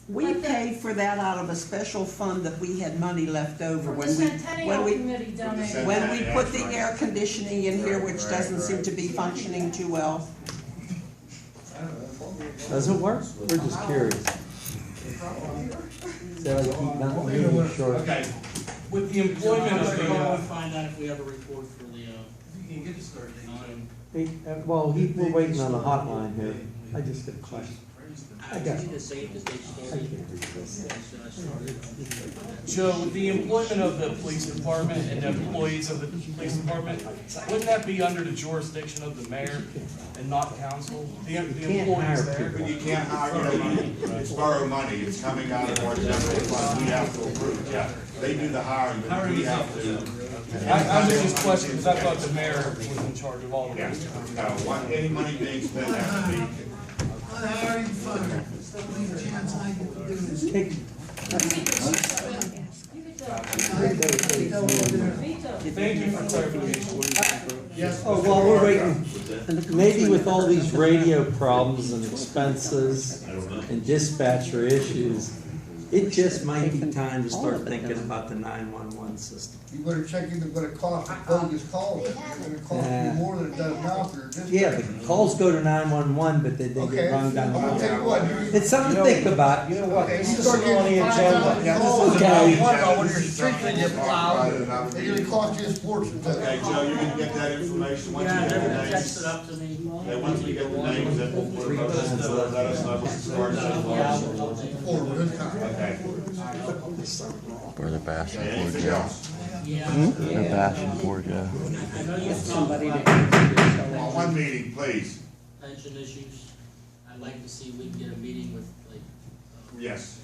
We paid for that out of a special fund that we had money left over The when Centennial we, Committee donated. when we put the air conditioning in here, which doesn't seem to be functioning too well. Does it work? We're just curious. So I keep not moving short. Okay, with the employment of the, Find out if we have a report for the, you can get the start date. Well, we're waiting on the hotline here. I just got a question. I got need to say that they I started. can't read this. Joe, with the employment of the police department and the employees of the police department, wouldn't that be under the jurisdiction of the mayor and not council? The can't hire employees there? But you can't hire, it's borrow money, it's coming out of our general fund, we have to approve, yeah. They do the hiring, but we have to. I was just questioning, because I thought the mayor was in charge of all of Yeah, this. any money being spent has to be. Hiring fund. Take- Thank you for clarification. Yes. Oh, while we're waiting, maybe with all these radio problems and expenses and dispatcher issues, it just might be time to start thinking about the 911 system. You better check into what it costs to bogus calls. It's gonna cost you more than it does now for your dispatch. Yeah, the calls go to 911, but they Okay, get rung down. I'll tell you what. It's something to think about. You know what, Okay, this you is start still on the getting agenda. 5,000 calls Okay. when your streets they get plowed, they're gonna cost you a fortune. Okay, Joe, you're gonna get that information once you Yeah, get they're the gonna text names. it up to me. Okay, once we get the names, then we'll let us know what the start date was. Or good time. Okay. Or the bashing board, Anything yeah. else? Yeah. The bashing board, yeah. I know you Somebody talked to about answer this. On one meeting, please. pension issues. I'd like to see we can get a meeting with, like, Yes.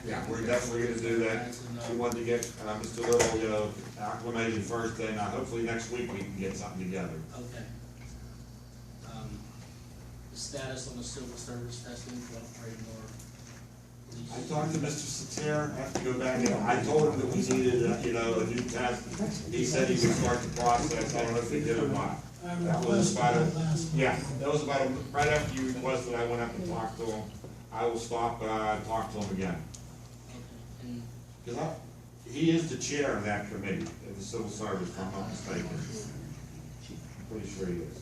Yeah, We're definitely gonna do that. We want to get, Mr. Little, acclimated first, then hopefully next week we can get something together. Okay. The status on the civil service testing for upgrading our police. I talked to Mr. Satir, I have to go back, and I told him that we needed, a new test. He said he would start the process, I don't know if he did or not. That was about right after you requested, I went up and talked to him. I will stop, talk to him again. Okay. And Because he is the chair of that committee, of the civil service, if I'm not mistaken. I'm pretty sure he is.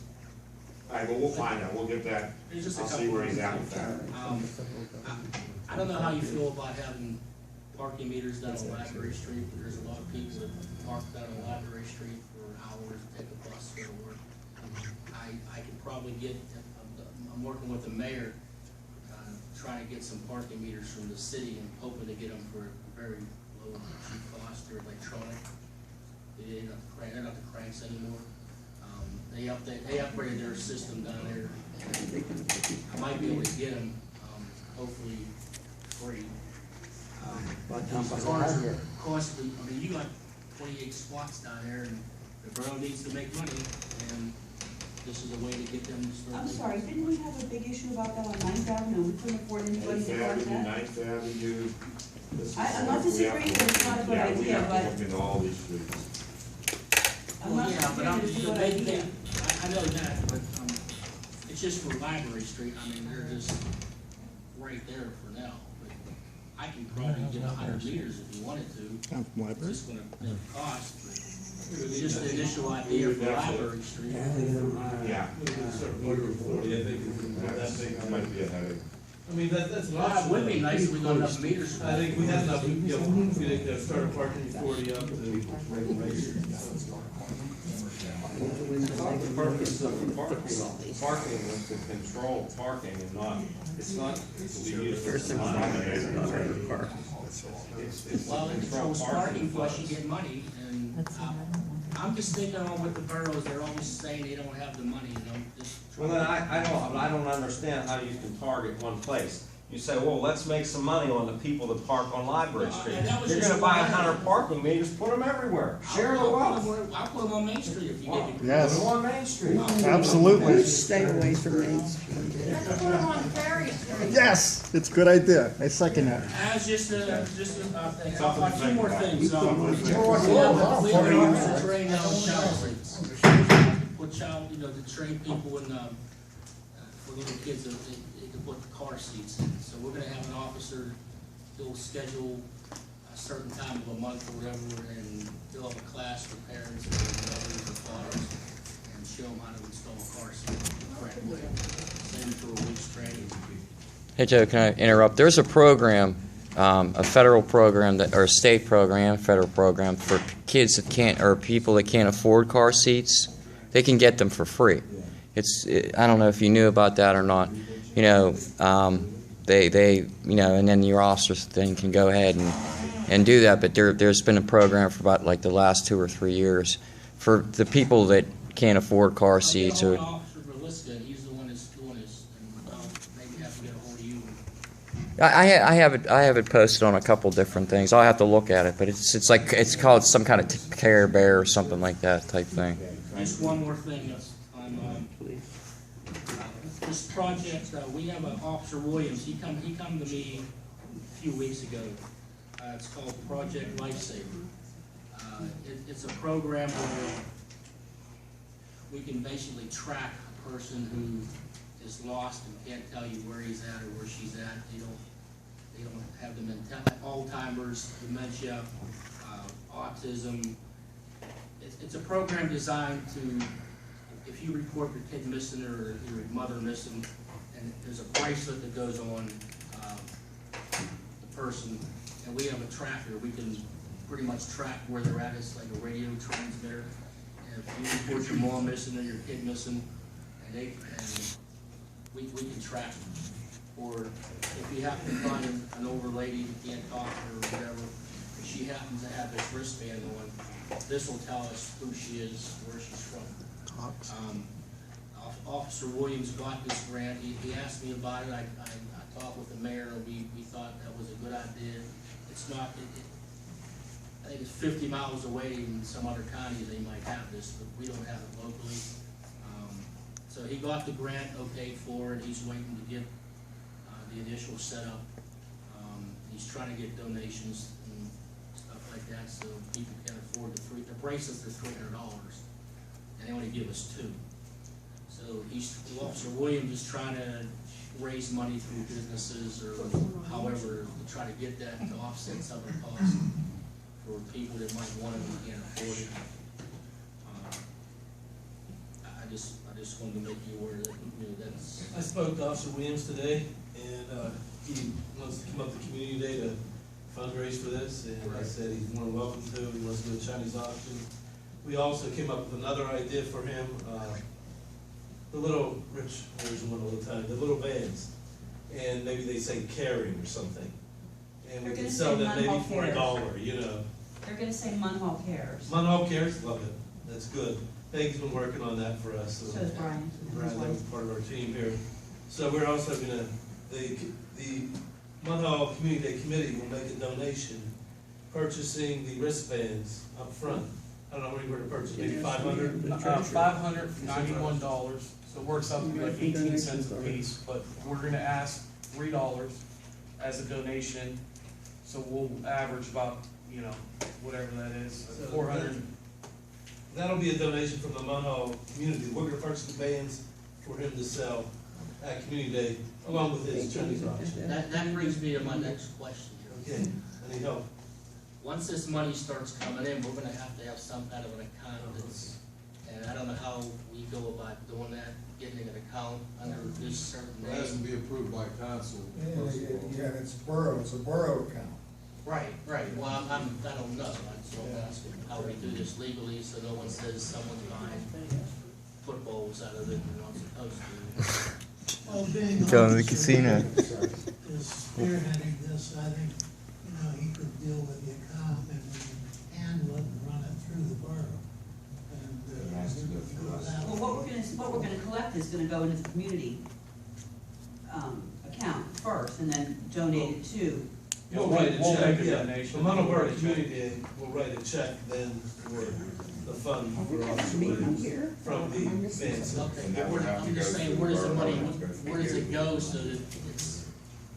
All right, well, we'll find out, we'll get that, there's just a I'll couple. see where he's at with that. I don't know how you feel about having parking meters down on Library Street. There's a lot of people that park down on Library Street for hours, take a bus to work. I could probably get, I'm working with the mayor, trying to get some parking meters from the city and hoping to get them for a very low cheap cost. They're electronic. They're not the cranks anymore. They upgraded their system down there. I might be able to get them, hopefully free. As far as the costly, I mean, you got 28 spots down there, and the borough needs to make money, and this is a way to get them to start. I'm sorry, didn't we have a big issue about that on Ninth Avenue? We couldn't afford anybody to park that? Ninth Avenue. I'm not disagreeing that it's not a good Yeah, we idea, have to but look into all these streets. I'm not Yeah, but I'm, disagreeing that it's a the good main idea. thing, I know that, but, it's just for Library Street. I mean, they're just right there for now, but I can probably get 100 meters if you wanted to. It's just gonna cost, but it's just the initial idea for Library Street. Yeah. That might be a headache. I mean, that's an Well, it option. would be nice if we got enough meters. I think we had enough, we could start a parking authority up to. Parking is to control parking and not, it's not to be used as a money. Well, it controls parking, plus you get money, and I'm just thinking on what the boroughs, they're always saying they don't have the money, just. Well, then I don't understand how you can target one place. You say, well, let's make some money on the people that park on Library Street. and that was You're just gonna buy one- 100 parking meters, put them everywhere. Share the wealth. I'll put them on Main Street if you give me. Put them on Main Street. Absolutely. Stay away from me. Let's put them on Ferry Street. Yes, it's a good idea. I second that. As just two more things, to train child streets. Put child, to train people in, for little kids, that they can put the car seats in. So we're gonna have an officer officer, he'll schedule a certain time of a month or whatever, and he'll have a class for parents and mothers or fathers, and show them how to install a car seat correctly. Send them through a week's training. Hey Joe, can I interrupt? There's a program, a federal program or a state program, federal program for kids that can't, or people that can't afford car seats. They can get them for free. I don't know if you knew about that or not. You know, and then your officers then can go ahead and do that. But there's been a program for about like the last 2 or 3 years for the people that can't afford car seats. Or Officer Berliska, he's the one that's doing this, and maybe have to get a hold of you. I have it posted on a couple different things. I'll have to look at it, but it's called some kind of Care Bear or something like that type thing. Just one more thing on this project. We have an Officer Williams. He come to me a few weeks ago. It's called Project Lifesaver. It's a program where we can basically track a person who is lost and can't tell you where he's at or where she's at. They don't have Alzheimer's, dementia, autism. It's a program designed to, if you report your kid missing or your mother missing, and there's a bracelet that goes on the person, and we have a tracker. We can pretty much track where they're at. It's like a radio transmitter. And if you report your mom missing or your kid missing, and we can track them. Or if you happen to find an older lady who can't talk or whatever, if she happens to have this wristband on, this will tell us who she is, where she's from. Officer Williams got this grant. He asked me about it. I talked with the mayor. We thought that was a good idea. It's not. I think it's 50 miles away in some other counties they might have this, but we don't have it locally. So he got the grant okayed for it. He's waiting to get the initial setup. He's trying to get donations and stuff like that so people can afford the bracelets are $300, and they only give us 2. So Officer Williams is trying to raise money through businesses or however to try to get that to offset some of the costs for people that might want it and can't afford it. I just wanted to make you aware that that's. I spoke to Officer Williams today, and he wants to come up to Community Day to fundraise for this, and I said he's more than welcome to. He wants to do a Chinese auction. We also came up with another idea for him, the little, Rich, there's one all the time, the little vans, and maybe they say caring or something. And we can sell them maybe for $1, you know. They're gonna say Munhall Cares. Munhall Cares, love it, that's good. Peggy's been working on that for us. So is Brian. Brian, that was part of our team here. So we're also gonna, the Munhall Community Day Committee will make a donation purchasing the wristbands up front. I don't know where you were to purchase, maybe $500? $591, so it works out to be like 18 cents a piece, but we're gonna ask $3 as a donation, so we'll average about, you know, whatever that is, 400. That'll be a donation from the Munhall community. We're gonna purchase the bands for him to sell at Community Day, along with his Chinese auction. That brings me to my next question. Okay, I need help. Once this money starts coming in, we're gonna have to have some kind of an account that's, and I don't know how we go about doing that, getting an account under this certain It has to name. be approved by council. Yeah, it's a borough account. Right, well, I don't know, so I'm asking how we do this legally, so no one says someone's buying footballs out of it, they're not supposed to. Well, being Go to the officer casino. is spearheading this, I think, he could deal with the account and we can handle it and run it through the borough. And, Well, what we're gonna collect is gonna go into the community, account first, and then donate it to. We'll write a We'll check, make a yeah. donation. The Munhall Borough Community Day, we'll write a check then for the fund for Officer Williams from the bands. Okay, but I'm just saying, where does the money, where does it go so that it's,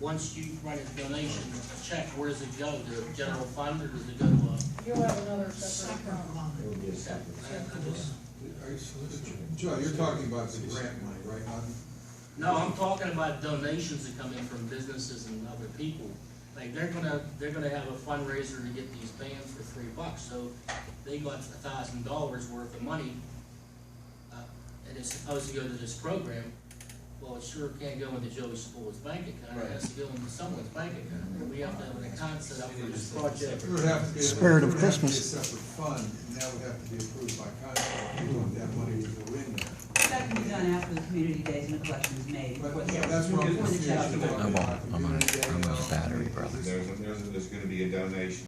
once you write a donation, a check, where does it go? To the general fund or does it go to a? You'll have another separate account. Separate. Joe, you're talking about the grant money, right? No, I'm talking about donations that come in from businesses and other people. Like, they're gonna have a fundraiser to get these bands for $3, so they got $1,000 worth of money, and it's supposed to go to this program. Well, it sure can't go into Joey Spool's bank account, it has to go into someone's bank account. We have to have an account set up for this project. It would have to be. Spirit of it would have to be Christmas. a separate fund, and that would have to be approved by contract. We want that money to go in there. That can be done after the community days and the collection is made. But before the- that's what before the check. I'm on a battery, brother. There's gonna be a donation